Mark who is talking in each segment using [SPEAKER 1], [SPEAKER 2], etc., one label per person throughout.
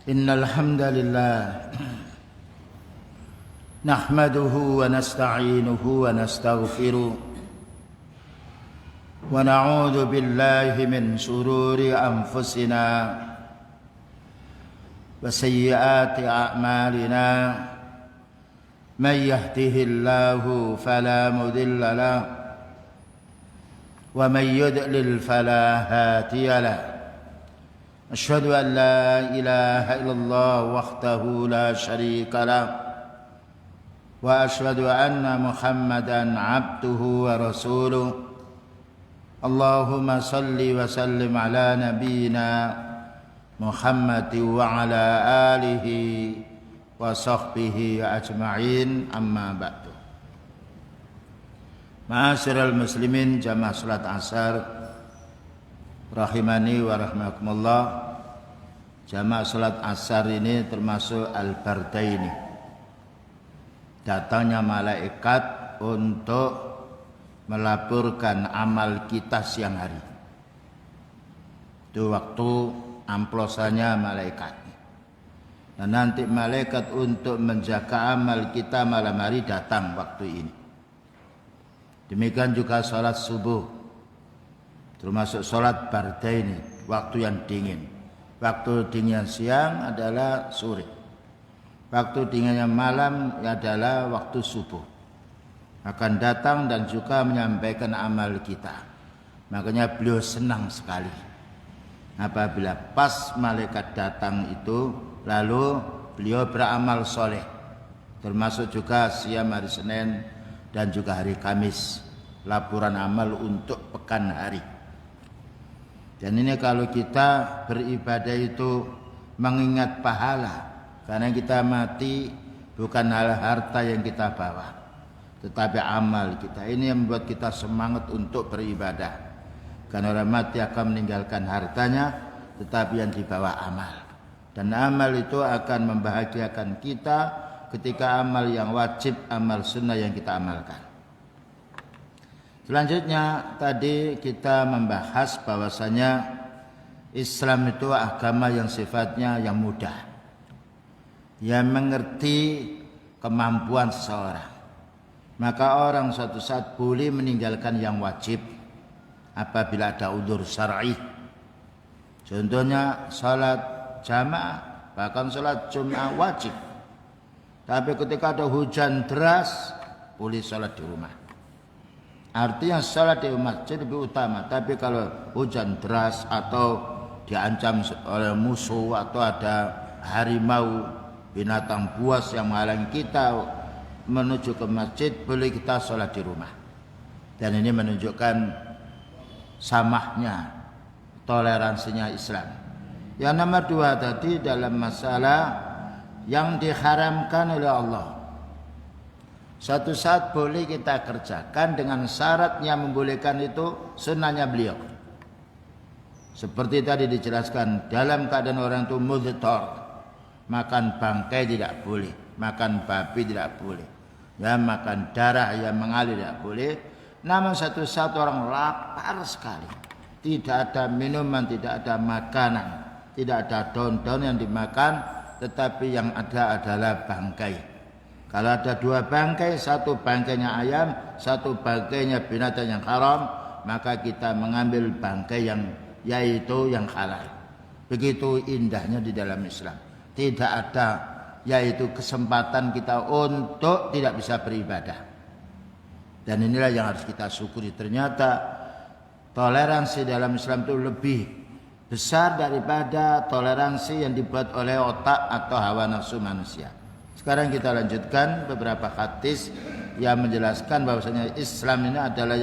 [SPEAKER 1] Innal hamdalillah nahmaduhu wa nasta'inuhu wa nastaghfiruh wa na'udzu billahi min shururi anfusina wa sayyiati a'malina may yahdihillahu fala mudilla lahu wa may yudlil fala hadiya lahu. أشهد أن لا إله إلا الله وحده لا شريك له وأشهد أن محمدا عبده ورسوله اللهم صل وسلم على نبينا محمد وعلى آله وصحبه أجمعين أما بعد. Ma'asyiral muslimin jamaah salat asar rahimani wa rahmakumullah. Jamaah salat asar ini termasuk al-bardaini. Datangnya malaikat untuk melaporkan amal kita siang hari. Itu waktu amplosannya malaikat. Dan nanti malaikat untuk menjaga amal kita malam hari datang waktu ini. Demikian juga salat subuh, termasuk sholat bardaini, waktu yang dingin. Waktu dingin siang adalah sore. Waktu dinginnya malam adalah waktu subuh. Akan datang dan juga menyampaikan amal kita. Makanya beliau senang sekali apabila pas malaikat datang itu, lalu beliau beramal soleh. Termasuk juga siang hari Senin dan juga hari Kamis. Laporan amal untuk pekan hari. Dan ini kalau kita beribadah itu mengingat pahala, karena kita mati bukan hal harta yang kita bawa, tetapi amal kita. Ini yang membuat kita semangat untuk beribadah. Karena orang mati akan meninggalkan hartanya, tetapi yang dibawa amal. Dan amal itu akan membahagiakan kita ketika amal yang wajib, amal sunnah yang kita amalkan. Selanjutnya tadi kita membahas bahwasanya Islam itu agama yang sifatnya yang mudah, yang mengerti kemampuan seseorang. Maka orang suatu saat boleh meninggalkan yang wajib apabila ada udzur syar'i. Contohnya salat jamaah, bahkan salat Jumat wajib. Tapi ketika ada hujan deras, boleh salat di rumah. Artinya salat di masjid lebih utama. Tapi kalau hujan deras atau diancam oleh musuh atau ada harimau, binatang buas yang menghalangi kita menuju ke masjid, boleh kita salat di rumah. Dan ini menunjukkan samahnya, toleransinya Islam. Yang nomor dua tadi dalam masalah yang diharamkan oleh Allah. Suatu saat boleh kita kerjakan dengan syarat yang membolehkan itu sunnahnya beliau. Seperti tadi dijelaskan, dalam keadaan orang itu mudhtar, makan bangkai tidak boleh, makan babi tidak boleh, ya makan darah yang mengalir tidak boleh. Namun suatu saat orang lapar sekali, tidak ada minuman, tidak ada makanan, tidak ada daun-daun yang dimakan, tetapi yang ada adalah bangkai. Kalau ada dua bangkai, satu bangkainya ayam, satu bangkainya binatang yang haram, maka kita mengambil bangkai yang yaitu yang halal. Begitu indahnya di dalam Islam. Tidak ada yaitu kesempatan kita untuk tidak bisa beribadah. Dan inilah yang harus kita syukuri. Ternyata toleransi dalam Islam itu lebih besar daripada toleransi yang dibuat oleh otak atau hawa nafsu manusia. Sekarang kita lanjutkan beberapa hadis yang menjelaskan bahwasanya Islam ini adalah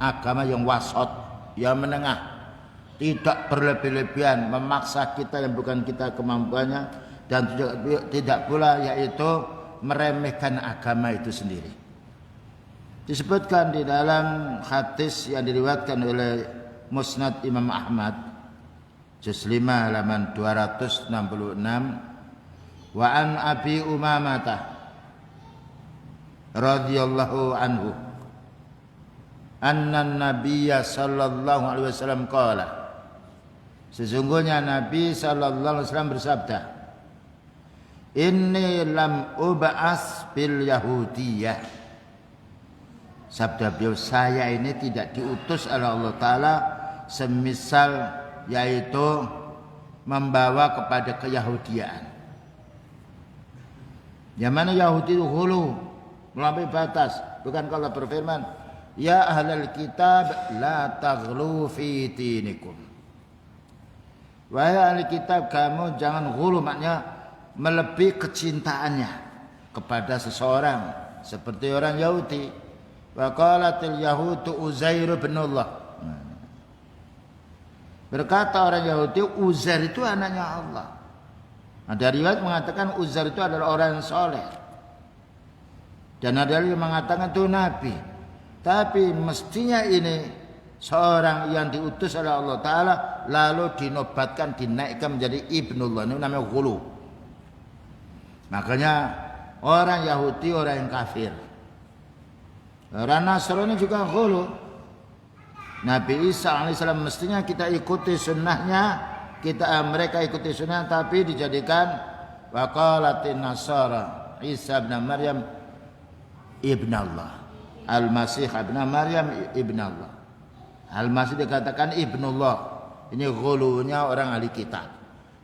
[SPEAKER 1] agama yang wasat, yang menengah, tidak berlebih-lebihan memaksa kita yang bukan kita kemampuannya, dan tidak pula yaitu meremehkan agama itu sendiri. Disebutkan di dalam hadis yang diriwayatkan oleh Musnad Imam Ahmad juz 5 halaman 266, wa an Abi Umamah radhiyallahu anhu anna nabiyya sallallahu alaihi wasallam qala, sesungguhnya Nabi sallallahu alaihi wasallam bersabda, Inni lam ub'as bil yahudiyah. Sabda beliau, saya ini tidak diutus oleh Allah Ta'ala semisal yaitu membawa kepada keyahudiaan. Yang mana Yahudi itu hulu, melampaui batas. Bukan kalau berfirman, ya ahlal kitab la taghlu fi dinikum. Wahai ahli kitab, kamu jangan hulu, maknanya melebihi kecintaannya kepada seseorang seperti orang Yahudi. Wa qalatil yahudu Uzair bin Allah. Berkata orang Yahudi, Uzair itu anaknya Allah. Ada riwayat mengatakan Uzair itu adalah orang yang soleh. Dan ada yang mengatakan itu nabi. Tapi mestinya ini seorang yang diutus oleh Allah Ta'ala lalu dinobatkan, dinaikkan menjadi ibnullah. Ini namanya ghulu. Makanya orang Yahudi orang yang kafir. Orang Nasrani juga ghulu. Nabi Isa alaihissalam mestinya kita ikuti sunnahnya, mereka ikuti sunnah, tapi dijadikan waqalatin nasara Isa bin Maryam ibn Allah, Al-Masih ibn Maryam ibn Allah. Al-Masih dikatakan ibnullah. Ini ghulunya orang ahli kitab.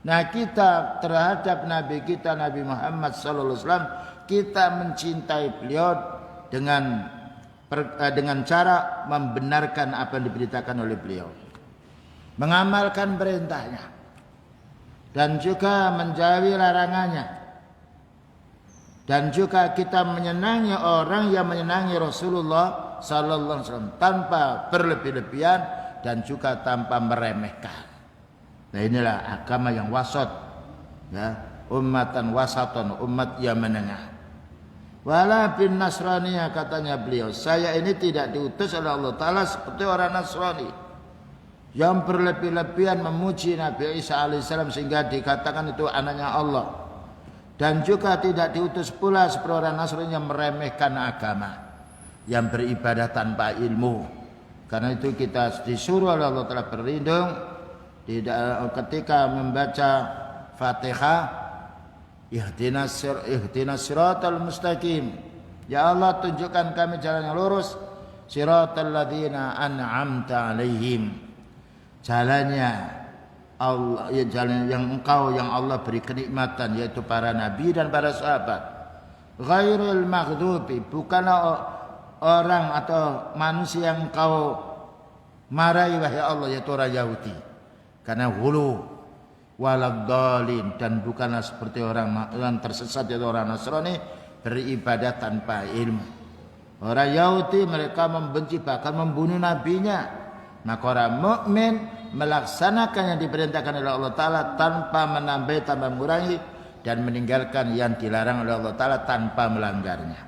[SPEAKER 1] Nah, kita terhadap Nabi kita Nabi Muhammad sallallahu alaihi wasallam, kita mencintai beliau dengan cara membenarkan apa yang diberitakan oleh beliau, mengamalkan perintahnya, dan juga menjauhi larangannya, dan juga kita menyenangi orang yang menyenangi Rasulullah sallallahu alaihi wasallam tanpa berlebih-lebihan dan juga tanpa meremehkan. Nah, inilah agama yang wasat, ya, ummatan wasaton, umat yang menengah. Wala bin Nasraniyah, katanya beliau, saya ini tidak diutus oleh Allah Ta'ala seperti orang Nasrani yang berlebih-lebihan memuji Nabi Isa alaihissalam sehingga dikatakan itu anaknya Allah. Dan juga tidak diutus pula seperti orang Nasrani yang meremehkan agama, yang beribadah tanpa ilmu. Karena itu kita disuruh oleh Allah Ta'ala berlindung ketika membaca Fatihah, ihdinas siratal mustaqim. Ya Allah, tunjukkan kami jalan yang lurus. Siratal ladzina an'amta alaihim. Jalannya Allah, ya, jalan yang engkau yang Allah beri kenikmatan, yaitu para nabi dan para sahabat. Ghairil maghdubi, bukanlah orang atau manusia yang engkau marahi wahai Allah, yaitu orang Yahudi. Karena ghulu, waladhdallin, dan bukanlah seperti orang yang tersesat yaitu orang Nasrani beribadah tanpa ilmu. Orang Yahudi mereka membenci bahkan membunuh nabinya. Maka orang mukmin melaksanakan yang diperintahkan oleh Allah Ta'ala tanpa menambah, tanpa mengurangi, dan meninggalkan yang dilarang oleh Allah Ta'ala tanpa melanggarnya.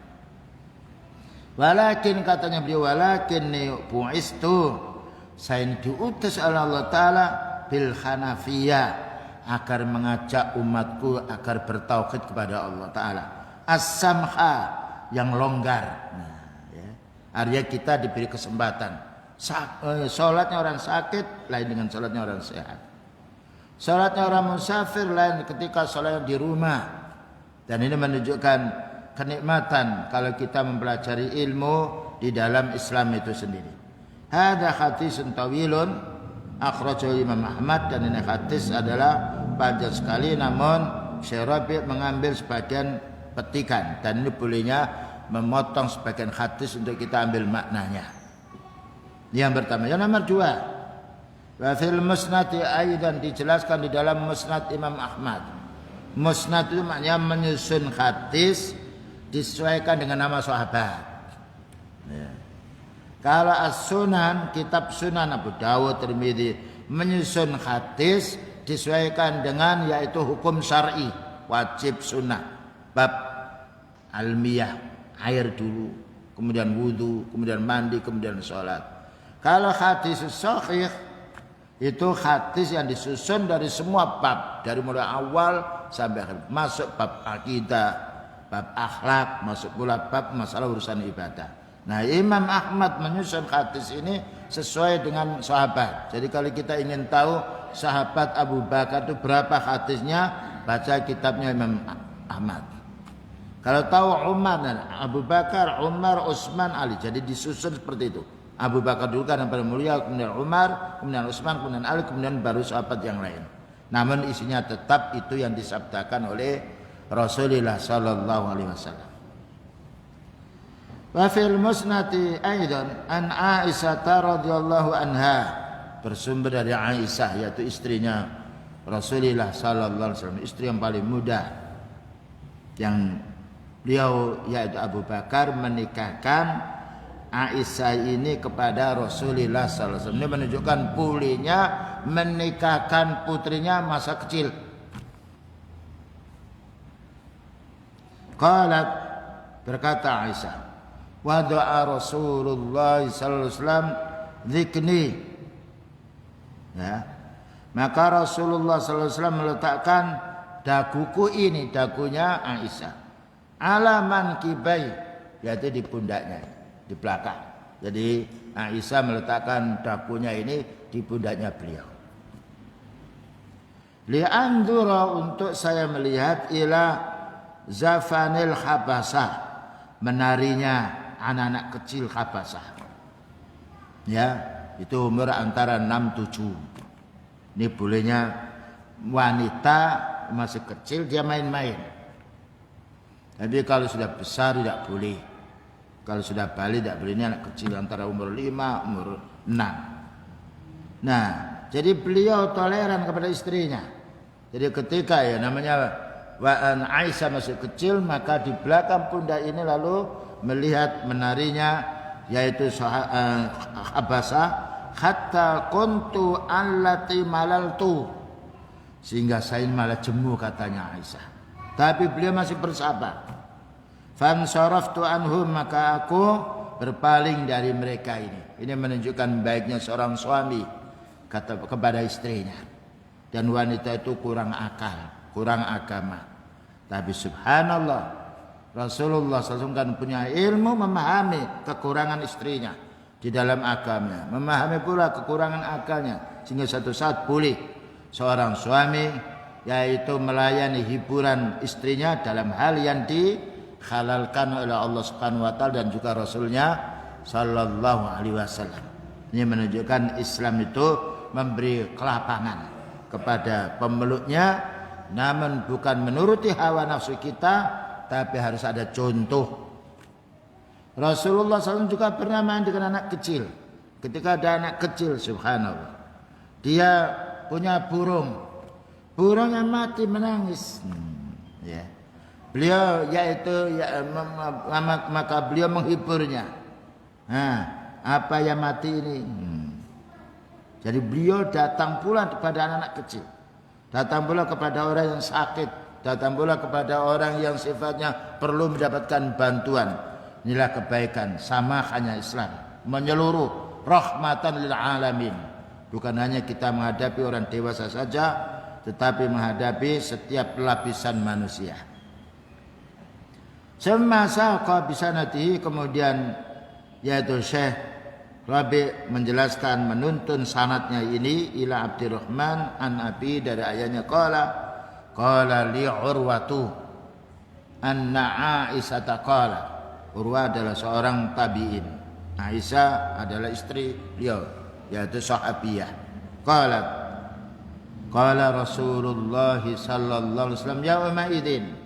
[SPEAKER 1] Walakin, katanya beliau, walakin bu'istu, saya diutus oleh Allah Ta'ala bil hanafiyah, agar mengajak umatku agar bertauhid kepada Allah Ta'ala. As-samha, yang longgar. Nah, ya. Artinya kita diberi kesempatan. Sholatnya orang sakit lain dengan sholatnya orang sehat. Sholatnya orang musafir lain ketika sholat di rumah. Dan ini menunjukkan kenikmatan kalau kita mempelajari ilmu di dalam Islam itu sendiri. Hadza hadisun tawilun akhrajahu Imam Ahmad, dan ini hadis adalah panjang sekali, namun Syekh Rabi' mengambil sebagian petikan, dan ini bolehnya memotong sebagian hadis untuk kita ambil maknanya. Yang pertama, yang nomor dua, wa fil musnad aidan, dijelaskan di dalam musnad Imam Ahmad. Musnad itu maknanya menyusun hadis disesuaikan dengan nama sahabat. Ya. Kalau as-sunan, kitab Sunan Abu Dawud, Tirmidzi, menyusun hadis disesuaikan dengan yaitu hukum syar'i, wajib sunnah, bab almiyah, air dulu, kemudian wudu, kemudian mandi, kemudian sholat. Kalau hadis sahih itu hadis yang disusun dari semua bab, dari mulai awal sampai akhir, masuk bab akidah, bab akhlak, masuk pula bab masalah urusan ibadah. Nah, Imam Ahmad menyusun hadis ini sesuai dengan sahabat. Jadi kalau kita ingin tahu sahabat Abu Bakar itu berapa hadisnya, baca kitabnya Imam Ahmad. Kalau tahu Umar dan Abu Bakar, Umar, Utsman, Ali. Jadi disusun seperti itu. Abu Bakar dulu kan yang paling mulia, kemudian Umar, kemudian Utsman, kemudian Ali, kemudian baru sahabat yang lain. Namun isinya tetap itu yang disabdakan oleh Rasulullah sallallahu alaihi wasallam. Wa fil musnati aidan an Aisyah radhiyallahu anha, bersumber dari Aisyah yaitu istrinya Rasulullah sallallahu alaihi wasallam, istri yang paling muda yang beliau yaitu Abu Bakar menikahkan Aisyah ini kepada Rasulullah sallallahu alaihi wasallam. Ini menunjukkan pulinya menikahkan putrinya masa kecil. Qalat, berkata Aisyah, wa doa Rasulullah sallallahu alaihi wasallam dzikni. Ya. Maka Rasulullah sallallahu alaihi wasallam meletakkan daguku ini, dagunya Aisyah, alaman kibai, yaitu di pundaknya, di belakang. Jadi Aisyah meletakkan dagunya ini di pundaknya beliau. Li'andura, untuk saya melihat, ila zafanil Habasah, menarinya anak-anak kecil Habasah. Ya, itu umur antara 6-7. Ini bolehnya wanita masih kecil dia main-main. Tapi kalau sudah besar tidak boleh. Kalau sudah balik tidak boleh. Ini anak kecil antara umur 5, umur 6. Nah, jadi beliau toleran kepada istrinya. Jadi ketika ya namanya Aisyah masih kecil, maka di belakang pundak ini lalu melihat menarinya yaitu Habasah, hatta kuntu allati malaltu, sehingga saya malah jemu, katanya Aisyah. Tapi beliau masih bersabar. Fansaraftu anhum, maka aku berpaling dari mereka ini. Ini menunjukkan baiknya seorang suami kepada istrinya. Dan wanita itu kurang akal, kurang agama. Tapi subhanallah, Rasulullah SAW kan punya ilmu memahami kekurangan istrinya di dalam agamanya, memahami pula kekurangan akalnya, sehingga satu saat boleh seorang suami yaitu melayani hiburan istrinya dalam hal yang dihalalkan oleh Allah Subhanahu wa taala dan juga Rasulnya sallallahu alaihi wasallam. Ini menunjukkan Islam itu memberi kelapangan kepada pemeluknya, namun bukan menuruti hawa nafsu kita, tapi harus ada contoh. Rasulullah SAW juga pernah main dengan anak kecil. Ketika ada anak kecil, subhanallah, dia punya burung, burungnya mati menangis. Ya. Beliau maka beliau menghiburnya. Nah, apa yang mati ini? Jadi beliau datang pula kepada anak-anak kecil, datang pula kepada orang yang sakit, datang pula kepada orang yang sifatnya perlu mendapatkan bantuan. Inilah kebaikan, sama hanya Islam menyeluruh, rahmatan lil alamin. Bukan hanya kita menghadapi orang dewasa saja, tetapi menghadapi setiap lapisan manusia. Semasa qabisanatihi, kemudian yaitu Syekh Rabi menjelaskan, menuntun sanadnya ini ila Abdurrahman an Abi, dari ayahnya qala li Urwatu anna Aisyah qala. Urwah adalah seorang tabi'in, Aisyah adalah istri beliau yaitu sahabiyah. Qala Rasulullah sallallahu alaihi wasallam yauma idzin,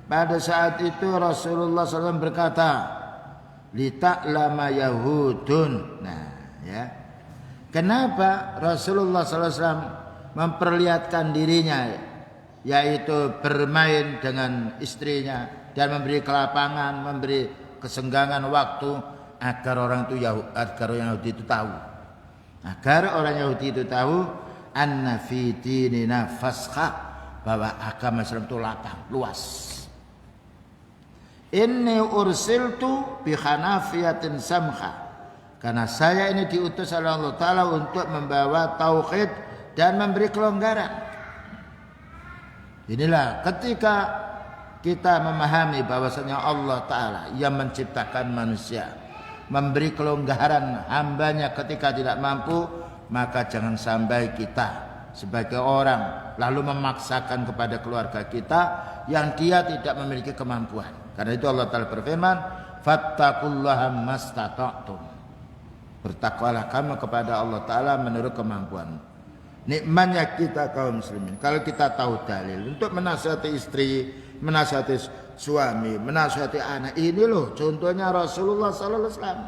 [SPEAKER 1] pada saat itu Rasulullah SAW berkata, lita'lama Yahudun. Nah, ya. Kenapa Rasulullah SAW memperlihatkan dirinya yaitu bermain dengan istrinya dan memberi kelapangan, memberi kesenggangan waktu agar orang Yahudi itu tahu. Agar orang Yahudi itu tahu anna fi dinina fasha, bahwa agama Islam itu lapang, luas. Inni ursiltu bi hanafiyatin samha, karena saya ini diutus oleh Allah Ta'ala untuk membawa tauhid dan memberi kelonggaran. Inilah ketika kita memahami bahwasanya Allah Ta'ala yang menciptakan manusia, memberi kelonggaran hambanya ketika tidak mampu, maka jangan sampai kita sebagai orang lalu memaksakan kepada keluarga kita yang dia tidak memiliki kemampuan. Karena itu Allah Ta'ala berfirman, fattaqullaha mastata'tum. Bertakwalah kamu kepada Allah Ta'ala menurut kemampuan. Nikmatnya kita kaum muslimin, kalau kita tahu dalil untuk menasihati istri, menasihati suami, menasihati anak, ini loh contohnya Rasulullah sallallahu alaihi wasallam.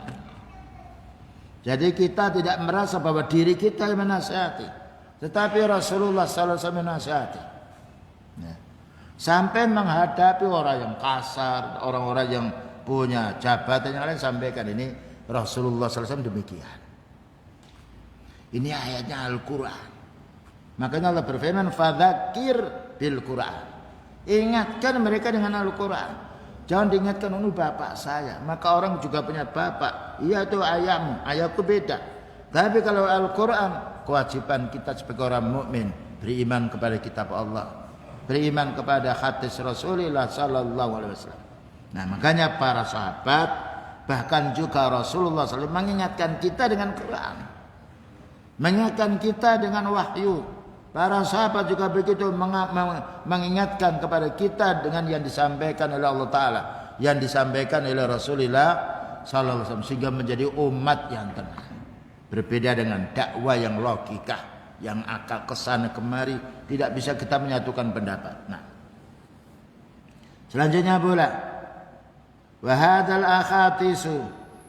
[SPEAKER 1] Jadi kita tidak merasa bahwa diri kita yang menasihati, tetapi Rasulullah sallallahu alaihi wasallam menasihati. Nah, sampai menghadapi orang yang kasar, orang-orang yang punya jabatan yang lain, sampaikan ini Rasulullah sallallahu alaihi wasallam demikian. Ini ayatnya Al-Quran. Makanya Allah berfirman, fadzakir bil Quran. Ingatkan mereka dengan Al-Quran. Jangan diingatkan, ini bapak saya. Maka orang juga punya bapak. Iya itu ayahmu, ayahku beda. Tapi kalau Al-Quran, kewajiban kita sebagai orang mukmin beriman kepada kitab Allah, beriman kepada hadis Rasulullah sallallahu alaihi wasallam. Nah, makanya para sahabat bahkan juga Rasulullah SAW mengingatkan kita dengan Quran, mengingatkan kita dengan wahyu. Para sahabat juga begitu mengingatkan kepada kita dengan yang disampaikan oleh Allah Ta'ala, yang disampaikan oleh Rasulullah sallallahu alaihi wasallam, sehingga menjadi umat yang tenang. Berbeda dengan dakwah yang logika, yang akal kesana kemari, tidak bisa kita menyatukan pendapat. Nah, selanjutnya pula, wa hadzal akhatisu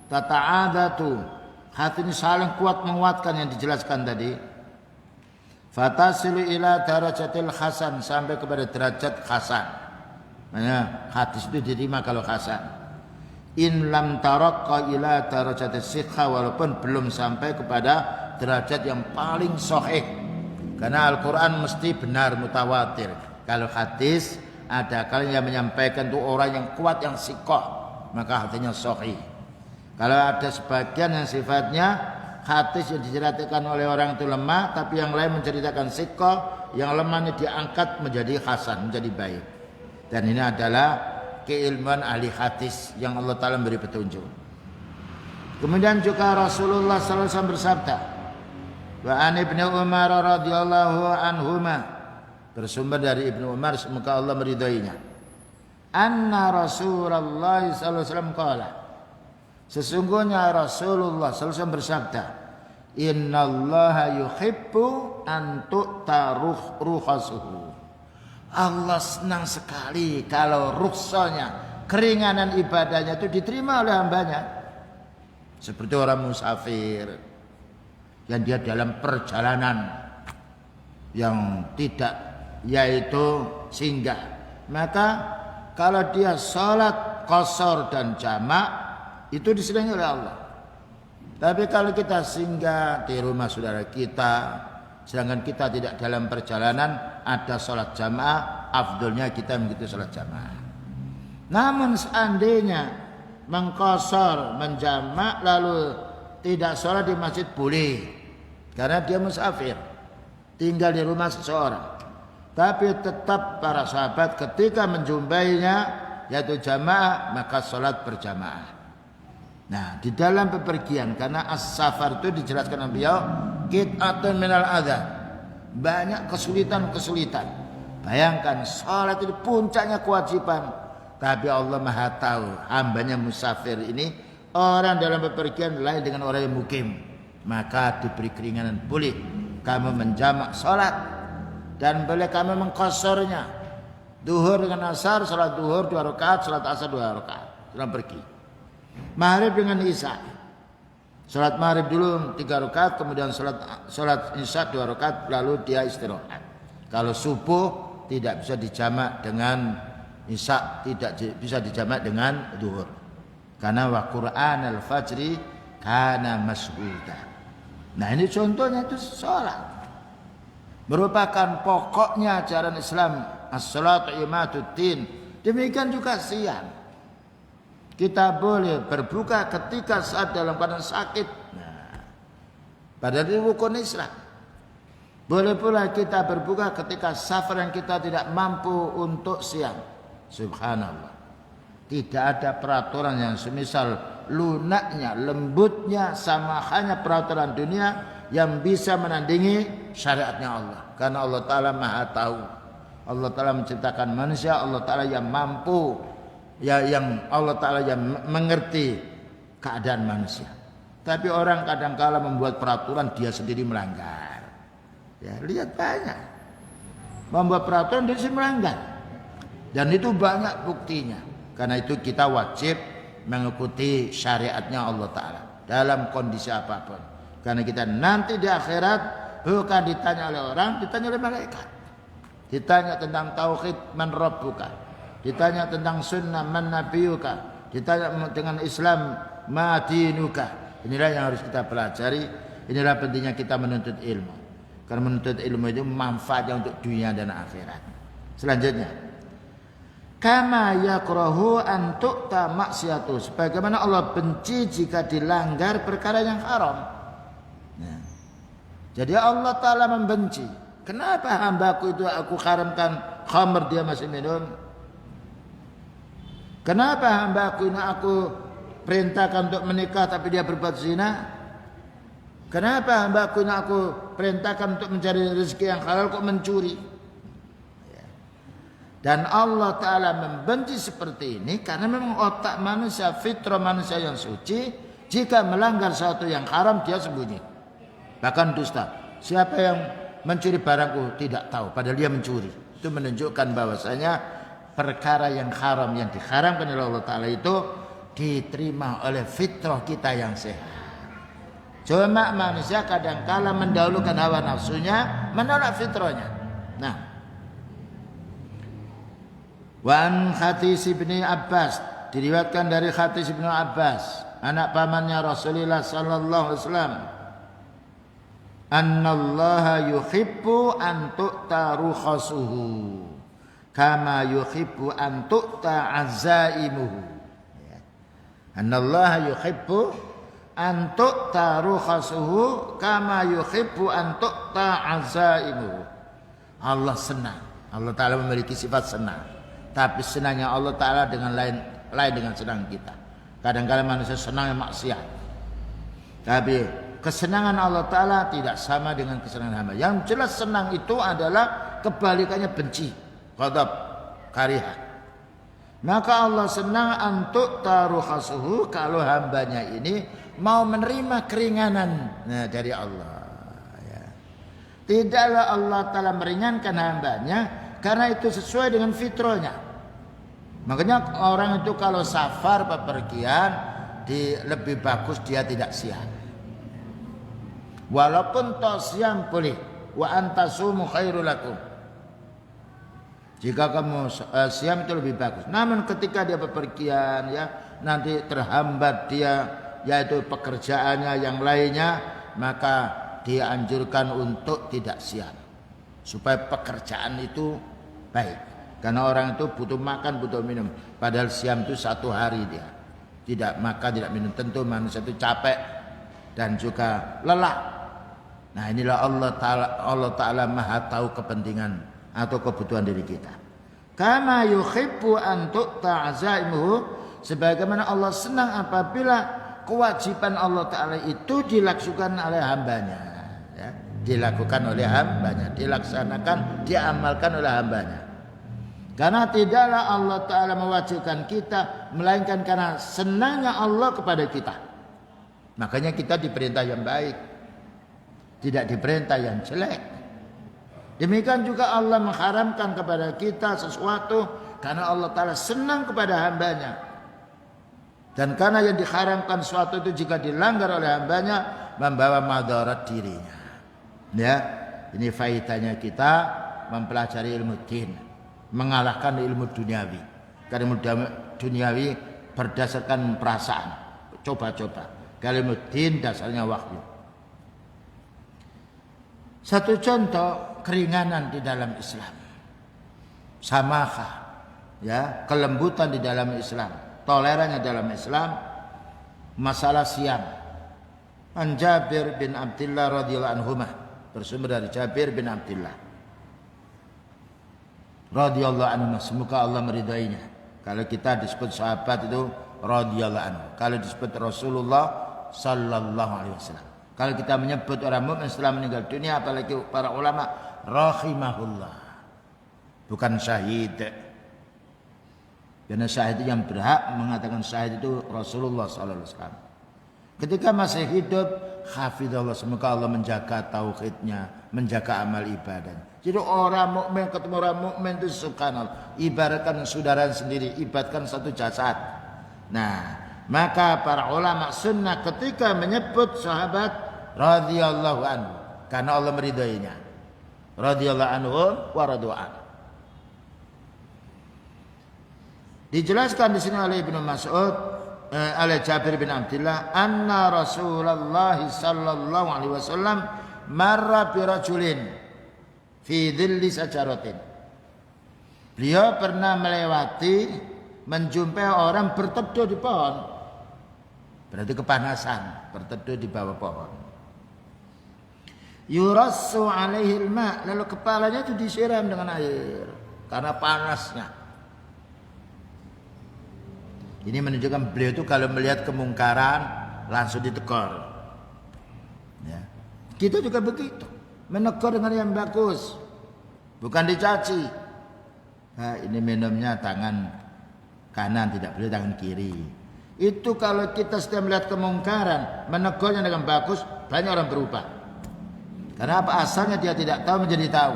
[SPEAKER 1] tata'adatu. Hati ini saling kuat menguatkan yang dijelaskan tadi. Fatasilu ila darajatil hasan, sampai kepada derajat hasan. Makanya hadis itu diterima kalau hasan. In lam taraqqa ila darajatis sihha, walaupun belum sampai kepada derajat yang paling sahih. Karena Al-Quran mesti benar mutawatir. Kalau hadis ada kalian yang menyampaikan itu orang yang kuat, yang sikoh, maka hadisnya sahih. Kalau ada sebagian yang sifatnya hadis yang diceritakan oleh orang itu lemah, tapi yang lain menceritakan sikoh, yang lemah ini diangkat menjadi hasan, menjadi baik. Dan ini adalah keilmuan ahli hadis yang Allah Ta'ala beri petunjuk. Kemudian juga Rasulullah sallallahu alaihi wasallam bersabda, wa an ibnu Umar radhiyallahu anhuma, bersumber dari Ibnu Umar semoga Allah meridhoinya, anna Rasulullah sallallahu alaihi wasallam qala, sesungguhnya Rasulullah sallallahu alaihi wasallam bersabda, innallaha yuhibbu an tu'ta rukhasuhu. Allah senang sekali kalau rukhsanya, keringanan ibadahnya itu diterima oleh hambanya. Seperti orang musafir yang dia dalam perjalanan yang tidak, yaitu singgah, maka kalau dia sholat qashar dan jamak itu disenangi oleh Allah. Tapi kalau kita singgah di rumah saudara kita, sedangkan kita tidak dalam perjalanan, ada sholat jamaah, afdolnya kita mengikuti sholat jamaah. Namun seandainya mengqashar, menjamak, lalu tidak sholat di masjid boleh, karena dia musafir, tinggal di rumah seseorang. Tapi tetap para sahabat ketika menjumpainya, yaitu jamaah, maka sholat berjamaah. Nah, di dalam bepergian, karena as-safar itu dijelaskan beliau qit'atun minal adza, banyak kesulitan-kesulitan. Bayangkan salat itu puncaknya kewajiban, tapi Allah Maha tahu hambanya musafir ini, orang dalam bepergian lain dengan orang yang mukim, maka diberi keringanan, boleh kamu menjamak salat dan boleh kamu mengqasharnya. Duhur dengan asar, salat duhur 2 rakaat, salat asar 2 rakaat, dalam pergi. Maghrib dengan isya, salat maghrib dulu 3 rakaat, kemudian salat isya 2 rakaat, lalu dia istirahat. Kalau subuh tidak bisa dijamak dengan isya, tidak bisa dijamak dengan duhur, karena wa Qur'an al-fajri kana mashuda. Nah, ini contohnya itu salat, merupakan pokoknya ajaran Islam. As-salatu imaduddin. Demikian juga siang. Kita boleh berbuka ketika saat dalam keadaan sakit. Nah, padahal itu rukun Islam. Boleh pula kita berbuka ketika safar yang kita tidak mampu untuk siang. Subhanallah. Tidak ada peraturan yang semisal lunaknya, lembutnya, sama hanya peraturan dunia yang bisa menandingi syariatnya Allah. karena Allah Ta'ala maha tahu. Allah Ta'ala menciptakan manusia, Allah Ta'ala yang mampu, yang Allah Ta'ala yang mengerti keadaan manusia. Tapi orang kadang-kala membuat peraturan dia sendiri melanggar. Ya, lihat banyak membuat peraturan dia sendiri melanggar, dan itu banyak buktinya. Karena itu kita wajib mengikuti syariatnya Allah Ta'ala dalam kondisi apapun. Karena kita nanti di akhirat bukan ditanya oleh orang, ditanya oleh malaikat. Ditanya tentang tauhid, man rabbuka. Ditanya tentang sunnah, man nabiyuka. Ditanya dengan Islam, ma dinuka. Inilah yang harus kita pelajari. Inilah pentingnya kita menuntut ilmu. Karena menuntut ilmu itu manfaatnya untuk dunia dan akhirat. Selanjutnya, kama yakrahu an tu'ta maksiatu, sebagaimana Allah benci jika dilanggar perkara yang haram. Nah, jadi Allah Ta'ala membenci. Kenapa hambaku itu aku haramkan khamr dia masih minum? Kenapa hambaku ini aku perintahkan untuk menikah tapi dia berbuat zina? Kenapa hambaku ini aku perintahkan untuk mencari rezeki yang halal kok mencuri? Dan Allah Ta'ala membenci seperti ini karena memang otak manusia, fitrah manusia yang suci, jika melanggar sesuatu yang haram dia sembunyi. Bahkan dusta. Siapa yang mencuri barangku tidak tahu, padahal dia mencuri. Itu menunjukkan bahwasanya perkara yang haram yang diharamkan oleh Allah Ta'ala itu diterima oleh fitrah kita yang sehat. Cuma manusia kadang-kala mendahulukan hawa nafsunya, menolak fitrahnya. Nah, Wan Khatis bin Abbas, diriwayatkan dari Khatis bin Abbas, anak pamannya Rasulullah sallallahu alaihi wasallam, annallaha yuhibbu an tu'ta rukhasuhu kama yuhibbu an tu'ta azaimuhu. Annallaha yuhibbu an tu'ta rukhasuhu kama yuhibbu an tu'ta azaimuhu. Allah senang. Allah Ta'ala memiliki sifat senang. Tapi senangnya Allah Ta'ala dengan lain dengan senang kita. Kadang-kadang manusia senang yang maksiat. Tapi kesenangan Allah Ta'ala tidak sama dengan kesenangan hamba. Yang jelas senang itu adalah kebalikannya benci, ghadab, karihah. Maka Allah senang untuk taruhasuhu kalau hambanya ini mau menerima keringanan dari Allah. Ya. Tidaklah Allah Ta'ala meringankan hambanya karena itu sesuai dengan fitrahnya. Makanya orang itu kalau safar bepergian lebih bagus dia tidak siam. Walaupun siam boleh, wa antasumu khairul lakum. Jika kamu siam itu lebih bagus. Namun ketika dia bepergian ya nanti terhambat dia yaitu pekerjaannya yang lainnya, maka dianjurkan untuk tidak siam supaya pekerjaan itu baik. Karena orang itu butuh makan, butuh minum. Padahal siam itu 1 hari dia tidak makan, tidak minum. Tentu manusia itu capek dan juga lelah. Nah inilah Allah Ta'ala maha tahu kepentingan atau kebutuhan diri kita. Kama yuhibbu an tu'ta azaimuhu, sebagaimana Allah senang apabila kewajiban Allah Ta'ala itu dilakukan oleh hambanya ya. Dilakukan oleh hambanya, dilaksanakan, diamalkan oleh hambanya. Karena tidaklah Allah Ta'ala mewajibkan kita melainkan karena senangnya Allah kepada kita. Makanya kita diperintah yang baik, tidak diperintah yang jelek. Demikian juga Allah mengharamkan kepada kita sesuatu karena Allah Ta'ala senang kepada hambanya. Dan karena yang diharamkan sesuatu itu jika dilanggar oleh hambanya membawa madarat dirinya. Ya, ini faedahnya kita mempelajari ilmu din, mengalahkan ilmu duniawi. Karena ilmu duniawi berdasarkan perasaan, coba-coba. Kalau ilmu din dasarnya wahyu. Satu contoh keringanan di dalam Islam, samahah, ya, kelembutan di dalam Islam, tolerannya dalam Islam, masalah siam. An Jabir bin Abdullah radhiyallahu anhu, bersumber dari Jabir bin Abdullah radhiyallahu anhu, semoga Allah meridainya. Kalau kita disebut sahabat itu radhiyallahu anhu, kalau disebut Rasulullah sallallahu alaihi wasallam. Kalau kita menyebut orang mukmin setelah meninggal dunia, apalagi para ulama, rahimahullah, bukan syahid. Karena syahid yang berhak mengatakan syahid itu Rasulullah sallallahu alaihi wasallam. Ketika masih hidup, hafizallah, semoga Allah menjaga tauhidnya, menjaga amal ibadah. Jadi orang mukmin ketemu orang mukmin itu subhanallah, ibaratkan saudara sendiri, ibaratkan satu jasad. Nah, maka para ulama sunnah ketika menyebut sahabat radhiyallahu anhu karena Allah meridainya, radhiyallahu anhu wa radwan. Dijelaskan di sini oleh Ibnu Mas'ud, oleh Jabir bin Abdullah, anna Rasulullah sallallahu alaihi wasallam marra bi rajulin fi dhilli sajaratin. Beliau pernah melewati, menjumpai orang berteduh di pohon. Berarti kepanasan, berteduh di bawah pohon. Yurassu alaihi al-ma, lalu kepalanya itu disiram dengan air karena panasnya. Ini menunjukkan beliau itu kalau melihat kemungkaran langsung ditegur. Ya. Kita juga begitu, menegur dengan yang bagus, bukan dicaci. Nah, ini minumnya tangan kanan, tidak boleh tangan kiri. Itu kalau kita setiap melihat kemungkaran, menegurnya dengan bagus, banyak orang berubah. Karena apa? Asalnya dia tidak tahu menjadi tahu.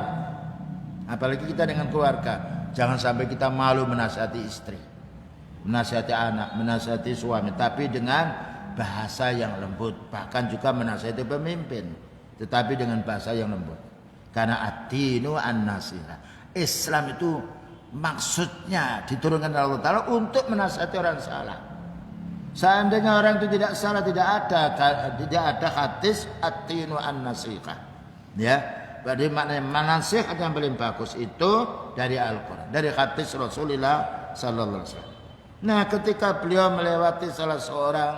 [SPEAKER 1] Apalagi kita dengan keluarga, jangan sampai kita malu menasihati istri, menasihati anak, menasihati suami, tapi dengan bahasa yang lembut. Bahkan juga menasihati pemimpin, tetapi dengan bahasa yang lembut. Karena ad-dinu an-nasiha. Islam itu maksudnya diturunkan oleh Allah Ta'ala untuk menasihati orang salah. Seandainya orang itu tidak salah, tidak ada hadis ad-dinu an-nasiha. Ya, berarti maknanya nasihat yang paling bagus itu dari Al-Quran, dari hadis Rasulullah sallallahu alaihi wasallam. Nah, ketika beliau melewati salah seorang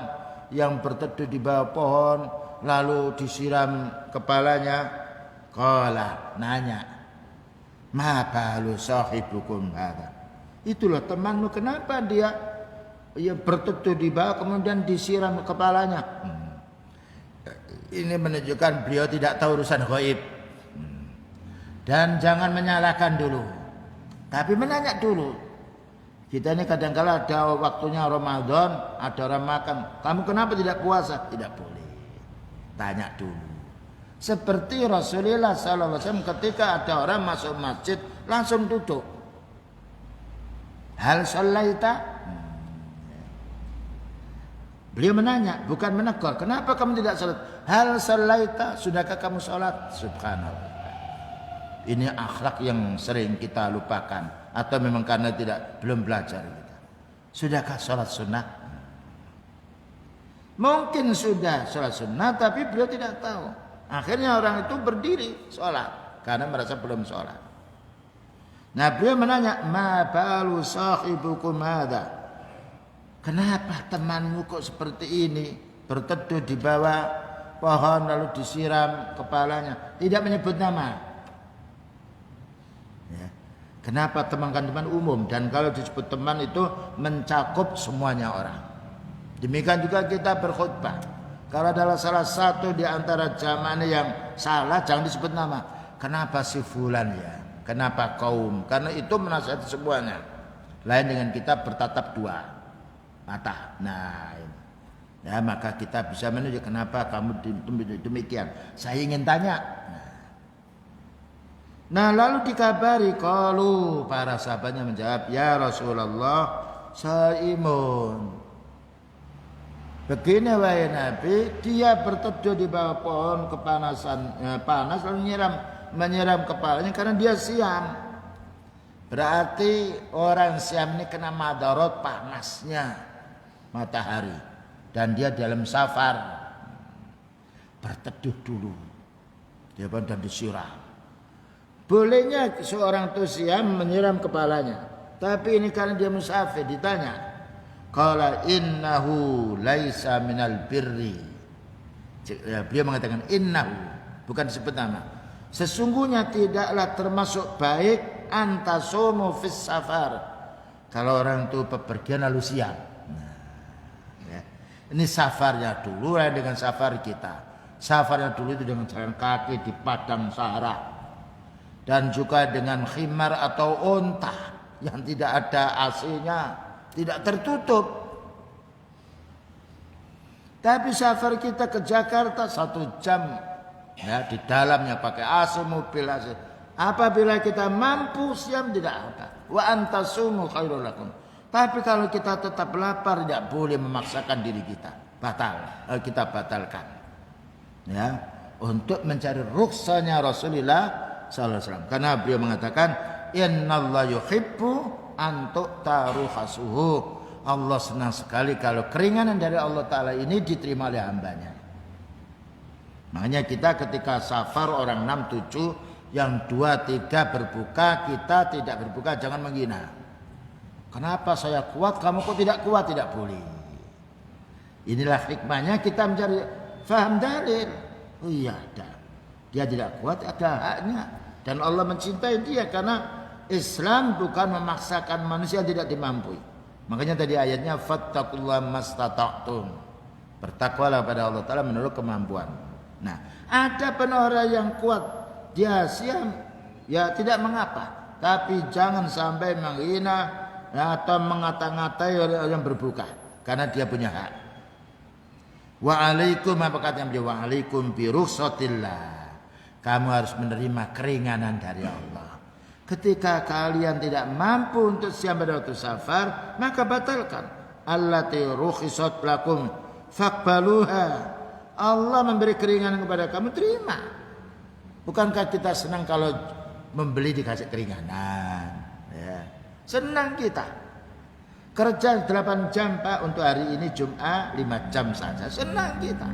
[SPEAKER 1] yang berteduh di bawah pohon, lalu disiram kepalanya, qala, nanya, ma balu sahibukum hadza? Itulah temanmu, kenapa dia berteduh di bawah kemudian disiram kepalanya? Ini menunjukkan beliau tidak tahu urusan gaib. Dan jangan menyalahkan dulu, tapi menanya dulu. Kita ini kadang-kala ada waktunya Ramadan, ada orang makan. Kamu kenapa tidak puasa? Tidak boleh. Tanya dulu. Seperti Rasulullah SAW ketika ada orang masuk masjid langsung duduk. Hal sholaita? Beliau menanya, bukan menegur. Kenapa kamu tidak sholat? Hal sholaita? Sudahkah kamu sholat? Subhanallah. Ini akhlak yang sering kita lupakan. Atau memang karena belum belajar kita. Sudahkah sholat sunnah? Mungkin sudah sholat sunnah, tapi beliau tidak tahu. Akhirnya orang itu berdiri sholat karena merasa belum sholat. Nah, beliau menanya, ma balu sahibukum hadza? Kenapa temanmu kok seperti ini, berteduh di bawah pohon lalu disiram kepalanya, tidak menyebut nama? Ya. Kenapa teman kan teman umum, dan kalau disebut teman itu mencakup semuanya orang. Demikian juga kita berkhutbah. Kalau adalah salah satu di antara jamaah yang salah, jangan disebut nama. Kenapa si fulan ya? Kenapa kaum? Karena itu menasihati semuanya. Lain dengan kita bertatap dua mata. Nah, ya, maka kita bisa menunjuk kenapa kamu demikian. Saya ingin tanya. Nah, lalu dikabari, qalu, para sahabatnya menjawab, ya Rasulullah, saimun. Begini wahai Nabi, dia berteduh di bawah pohon kepanasan, panas lalu menyiram kepalanya karena dia siam. Berarti orang siam ini kena madarat panasnya matahari dan dia dalam safar, berteduh dulu dia dan disiram. Bolehnya seorang itu siam menyiram kepalanya, tapi ini karena dia musafir. Ditanya, qala innahu laisa minal birri. Beliau mengatakan innahu, bukan disebut nama. Sesungguhnya tidaklah termasuk baik antasumu fis safar, kalau orang itu bepergian lalu siam. Ini safarnya dulu dengan safar kita. Safarnya dulu itu dengan jalan kaki di padang Sahara. Dan juga dengan khimar atau unta yang tidak ada AC-nya, tidak tertutup. Tapi safar kita ke Jakarta 1 jam, ya, di dalamnya pakai AC, mobil AC. Apabila kita mampu siam tidak apa. Wa antasumu khairul lakum. Tapi kalau kita tetap lapar tidak boleh memaksakan diri kita. Kita batalkan. Ya, untuk mencari rukhsahnya Rasulullah sallallahu alaihi wasallam. Karena beliau mengatakan innallaha yuhibbu an tu'ta rukhasuhu. Allah senang sekali kalau keringanan dari Allah Ta'ala ini diterima oleh hambanya. Makanya kita ketika safar orang 6, 7, yang 2, 3 berbuka, kita tidak berbuka, jangan menghina. Kenapa saya kuat, kamu kok tidak kuat? Tidak boleh. Inilah hikmahnya kita mencari faham dalil. Oh iya, ada. Dia tidak kuat, ada haknya. Dan Allah mencintai dia karena Islam bukan memaksakan manusia tidak dimampui. Makanya tadi ayatnya fattaqullaha mastata'tum. Bertakwalah pada Allah Ta'ala menurut kemampuan. Nah, ada pun orang yang kuat, dia siam, ya tidak mengapa. Tapi jangan sampai menghina atau mengata-ngatai orang yang berbuka karena dia punya hak. Wa alaikum, apa katanya beliau, wa alaikum bi rukhsatillah. Kamu harus menerima keringanan dari Allah. Ketika kalian tidak mampu untuk siam pada waktu safar, maka batalkan. Allati rukhisat lakum faqbaluha. Allah memberi keringanan kepada kamu, terima. Bukankah kita senang kalau membeli dikasih keringanan? Ya. Senang kita. Kerja 8 jam Pak, untuk hari ini Jumat 5 jam saja. Senang kita.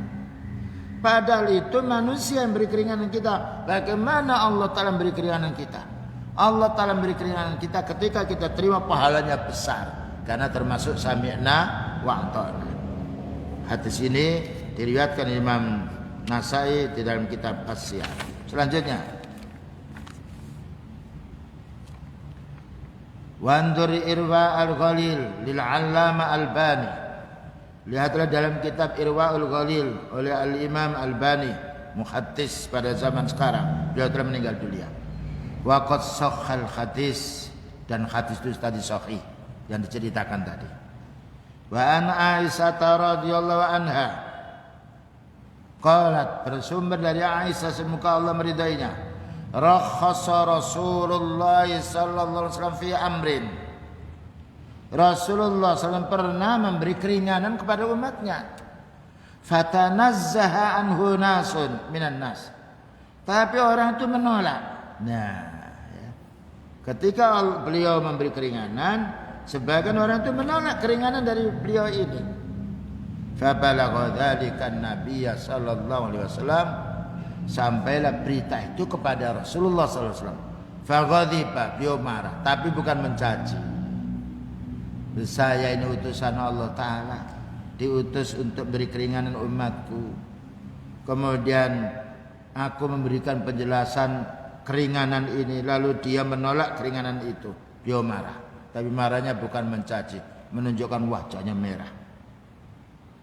[SPEAKER 1] Padahal itu manusia yang beri keringanan kita. Bagaimana Allah Ta'ala memberi keringanan kita? Allah Ta'ala memberi keringanan kita ketika kita terima pahalanya besar. Karena termasuk sami'na wa ata'na. Hadis ini diriwayatkan Imam Nasai di dalam kitab As-Siyam. Selanjutnya, Wandur Irwa al-Ghalil lil 'Allama Albani. Lihatlah dalam kitab Irwa al-Ghalil oleh Al-Imam Albani, muhaddits pada zaman sekarang. Beliau telah meninggal dunia. Wa qad sahhal hadis, dan hadis itu tadi sahih yang diceritakan tadi. Wa an Aisyah radhiyallahu anha qalat, bersumber dari Aisyah semoga Allah meridainya, rakhasa Rasulullah sallallahu alaihi wasallam fi amrin. Rasulullah SAW pernah memberi keringanan kepada umatnya. Fatanazzaha anhu nasun minan nas. Tapi orang itu menolak. Nah, ya. Ketika beliau memberi keringanan, sebagian orang itu menolak keringanan dari beliau ini. Fabalagha dzalika an-nabiy sallallahu alaihi wasallam. Sampailah berita itu kepada Rasulullah sallallahu alaihi wasallam. Faghadiba, beliau marah, tapi bukan mencaci. Saya ini utusan Allah Ta'ala, diutus untuk beri keringanan umatku. Kemudian aku memberikan penjelasan keringanan ini, lalu dia menolak keringanan itu. Dia marah, tapi marahnya bukan mencaci, menunjukkan wajahnya merah.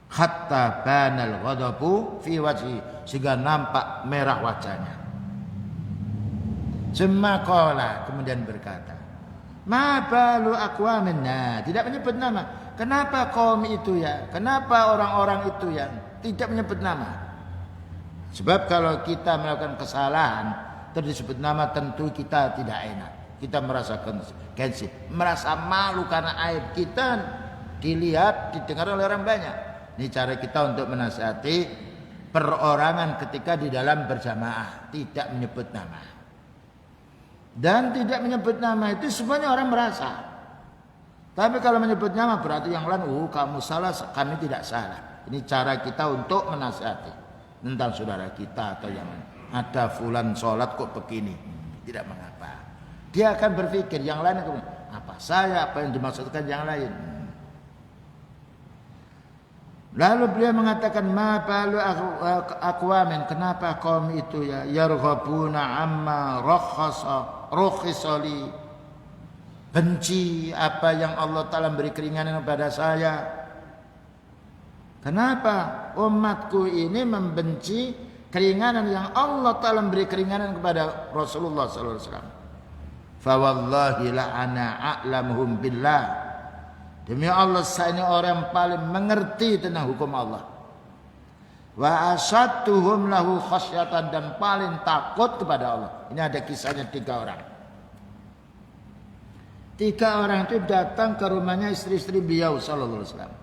[SPEAKER 1] Hatta banal ghadabu fi wajhi, sehingga nampak merah wajahnya. Semakola, kemudian berkata, ma balu aqwamin, tidak menyebut nama. Kenapa kaum itu ya? Kenapa orang-orang itu ya? Tidak menyebut nama. Sebab kalau kita melakukan kesalahan terus disebut nama, tentu kita tidak enak. Kita merasa gengsi, merasa malu karena aib kita dilihat, didengar oleh orang banyak. Ini cara kita untuk menasihati perorangan ketika di dalam berjamaah, tidak menyebut nama. Dan tidak menyebut nama itu semuanya orang merasa. Tapi kalau menyebut nama berarti yang lain, kamu salah, kami tidak salah. Ini cara kita untuk menasihati tentang saudara kita atau yang ada fulan sholat kok begini, tidak mengapa. Dia akan berpikir yang lain, apa saya, apa yang dimaksudkan yang lain. Lalu beliau mengatakan, ma balu aqwamin, kenapa kaum itu ya yarghabuna amma rukhisali, benci apa yang Allah Ta'ala beri keringanan kepada saya. Kenapa umatku ini membenci keringanan yang Allah Ta'ala beri keringanan kepada Rasulullah sallallahu alaihi wasallam. Fa wallahi la ana a'lamuhum billah. Demi Allah, saya ini orang yang paling mengerti tentang hukum Allah. Wa asadtuhum lahu khasyatan, dan paling takut kepada Allah. Ini ada kisahnya 3 orang. 3 orang itu datang ke rumahnya istri-istri beliau sallallahu alaihi wasallam,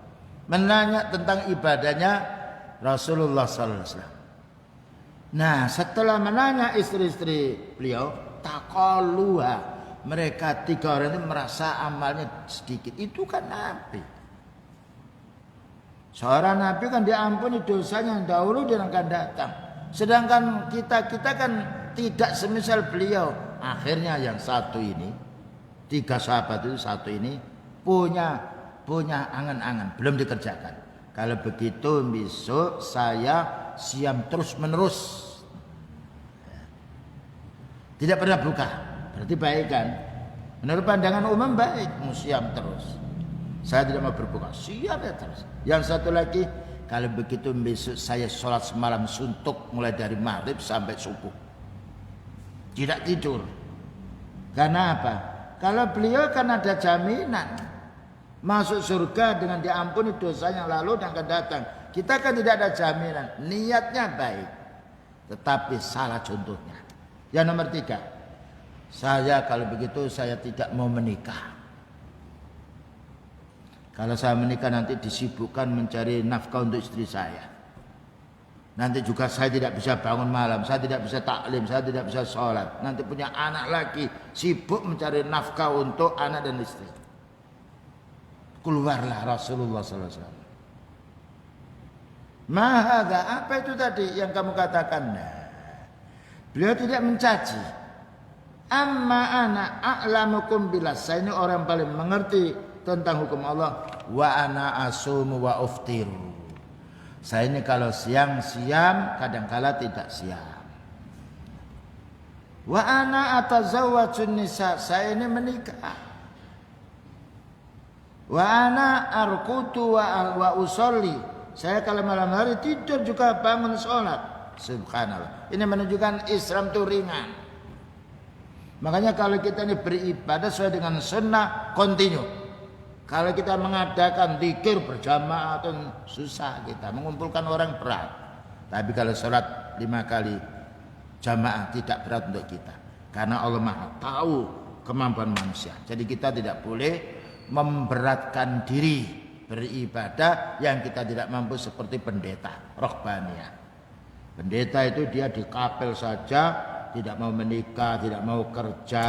[SPEAKER 1] menanya tentang ibadahnya Rasulullah sallallahu alaihi wasallam. Nah, setelah menanya istri-istri beliau, taqalluha, mereka 3 orang itu merasa amalnya sedikit. Itu kan Nabi. Seorang Nabi kan diampuni dosanya yang dahulu dan akan datang. Sedangkan kita kan tidak semisal beliau. Akhirnya yang satu ini, 3 sahabat itu satu ini punya angan-angan, belum dikerjakan. Kalau begitu besok saya siam terus menerus, tidak pernah buka. Berarti baik kan? Menurut pandangan umum baik, siam terus. Saya tidak mau berbuka, siap ya terus. Yang satu lagi, kalau begitu besok saya sholat semalam suntuk mulai dari maghrib sampai subuh, tidak tidur. Karena apa? Kalau beliau kan ada jaminan masuk surga dengan diampuni dosa yang lalu dan akan datang. Kita kan tidak ada jaminan. Niatnya baik, tetapi salah contohnya. Yang nomor 3, saya kalau begitu saya tidak mau menikah. Kalau saya menikah nanti disibukkan mencari nafkah untuk istri saya. Nanti juga saya tidak bisa bangun malam, saya tidak bisa taklim, saya tidak bisa sholat. Nanti punya anak lagi, sibuk mencari nafkah untuk anak dan istri. Keluarlah Rasulullah SAW. Mahadha, apa itu tadi yang kamu katakan? Nah, beliau tidak mencaci. Amma ana a'lamukum billah, saya ini orang paling mengerti tentang hukum Allah. Wa ana asumu wa uftiru, saya ini kalau siang kadangkala tidak siang. Wa ana atazawwajun nisa, saya ini menikah. Wa ana arqutu wa usolli, saya kalau malam hari tidur juga bangun sholat. Subhanallah, ini menunjukkan Islam itu ringan. Makanya kalau kita ini beribadah sesuai dengan sunnah, continue. Kalau kita mengadakan zikir berjamaah itu susah, kita mengumpulkan orang berat. Tapi kalau sholat 5 kali jamaah tidak berat untuk kita, karena Allah Maha tahu kemampuan manusia. Jadi kita tidak boleh memberatkan diri beribadah yang kita tidak mampu, seperti pendeta rohbaniyah. Pendeta itu dia di kapel saja, tidak mau menikah, tidak mau kerja,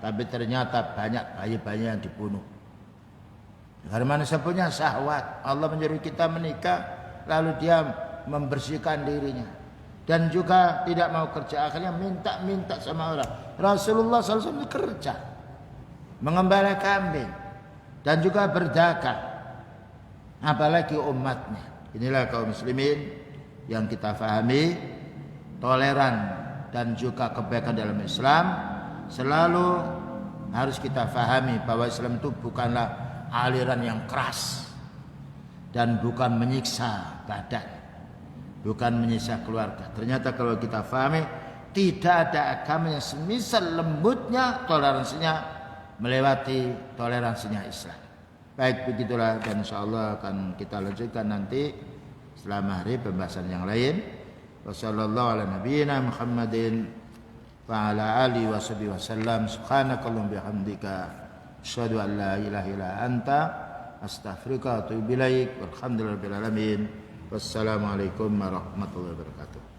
[SPEAKER 1] tapi ternyata banyak bayi-bayi yang dibunuh. Karena manusia punya syahwat, Allah menyuruh kita menikah, lalu dia membersihkan dirinya dan juga tidak mau kerja, akhirnya minta sama orang. Rasulullah SAW kerja, mengembala kambing dan juga berdagang, apalagi umatnya. Inilah kaum muslimin yang kita fahami, toleran dan juga kebaikan dalam Islam selalu harus kita fahami bahwa Islam itu bukanlah aliran yang keras dan bukan menyiksa badan, bukan menyiksa keluarga. Ternyata kalau kita fahami, tidak ada agama yang semisal lembutnya toleransinya melewati toleransinya Islam. Baik, begitulah, dan insyaallah akan kita lanjutkan nanti setelah maghrib pembahasan yang lain. Wassallallahu ala nabiyyina Muhammadin wa ala alihi wasallam. Subhanakallahumma bihamdika asyhadu an la ilaha illa anta astaghfiruka wa atubu ilaik. Walhamdulillahirabbil alamin. Wassalamualaikum warahmatullahi wabarakatuh.